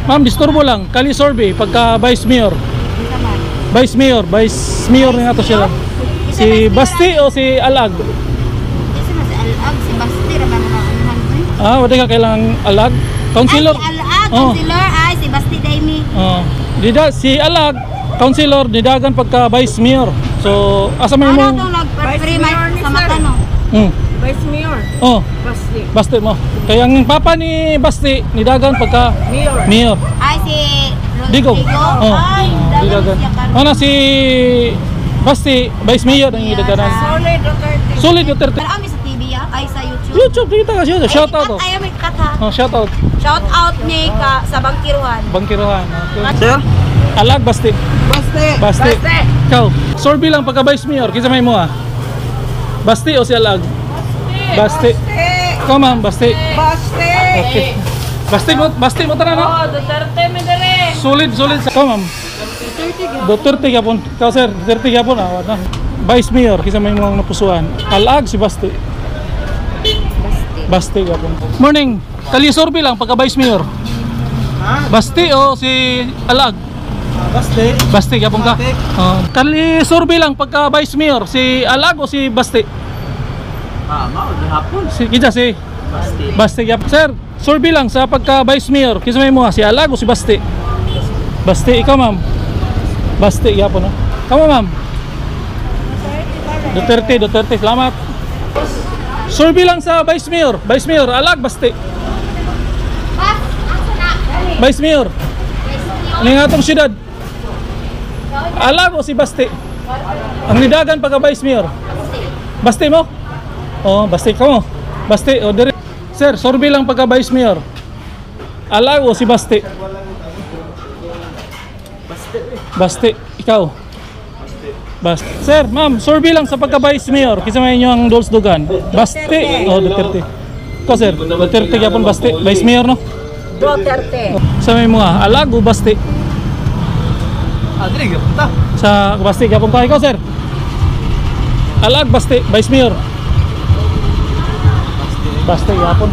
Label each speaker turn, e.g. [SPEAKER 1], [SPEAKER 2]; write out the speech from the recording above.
[SPEAKER 1] Ma'am, disturbo lang. Kali sorbe pagka Vice Mayor. Vice Mayor na nga to sila. Si Basti o si Alag?
[SPEAKER 2] Kasi mas alag, si Basti raman mga anuhan ko eh.
[SPEAKER 1] Ah, wala ka kailangang Alag? Councilor?
[SPEAKER 2] Ay, si Alag, councilor, ay si Basti Daimi.
[SPEAKER 1] Si Alag, councilor, nidagan pagka Vice Mayor. So, asa may mo?
[SPEAKER 2] Ano itong nag-free mic sa mata no?
[SPEAKER 3] Vice Mayor. Basti.
[SPEAKER 1] Basti mo. Kaya ang papa ni Basti, nidagan pagka Mayor.
[SPEAKER 2] Ay, si
[SPEAKER 1] Digo.
[SPEAKER 2] Rodrigo. Ay,
[SPEAKER 1] Nidagan. Ano si Basti, Vice Mayor ang nidaganan.
[SPEAKER 3] Solid Duterte.
[SPEAKER 1] Solid Duterte.
[SPEAKER 2] Pero kami sa TV ay sa YouTube.
[SPEAKER 1] YouTube, kita ka siya. Shout out.
[SPEAKER 2] Ayaw may kata.
[SPEAKER 1] Shout out.
[SPEAKER 2] Shout out ni ka sa Bangkiruhan.
[SPEAKER 1] Bangkiruhan.
[SPEAKER 3] Sir?
[SPEAKER 1] Alag, Basti.
[SPEAKER 3] Basti.
[SPEAKER 1] Ikaw, sorbi lang pagka Vice Mayor. Kisa may mo Basti o si Alag? Basti. Ikaw ma'am, Basti. Okay. Basti mo tara no?
[SPEAKER 3] Duterte me dire.
[SPEAKER 1] Solid. Ikaw ma'am. Duterte gapon. Ikaw sir, Duterte gapon na. Vice Mayor, kisa may mga napusuan. Alag si Basti. Basti gapon. Morning. Kali sorbi lang pagka Vice Mayor. Basti o si Alag? Basti gapon ka. Kali sorbi lang pagka Vice Mayor, si Alag o si Basti?
[SPEAKER 3] Mao gihapon.
[SPEAKER 1] Si Basti gapon. Sir, sorbi lang sa pagka Vice Mayor, kisa may mo si Alag o si Basti? Basti, ikaw ma'am. Basti gapon no. Kamu ma'am? Duterte, salamat. Sorbi lang sa Vice Mayor, Alag, Basti. Vice Mayor. Ano nga itong syudad? Alag o si Basti? Ang nidagan pagka Vice Mayor? Basti mo? Basti ka mo. Basti, dire. Sir, sorbi lang pagka Vice Mayor. Alag o si Basti? Basti, ikaw? Basti. Sir, ma'am, sorbi lang sa pagka Vice Mayor. Kisa may inyo ang Dolls Dugan. Basti. Duterte. Ikaw sir, Duterte yapon Basti. Vice Mayor no?
[SPEAKER 3] Duterte.
[SPEAKER 1] Sa may mga Alag o Basti?
[SPEAKER 3] Dili gyud ta.
[SPEAKER 1] Sa Basti yapon ka ikaw sir? Alag, Basti, Vice Mayor. Basti yapon.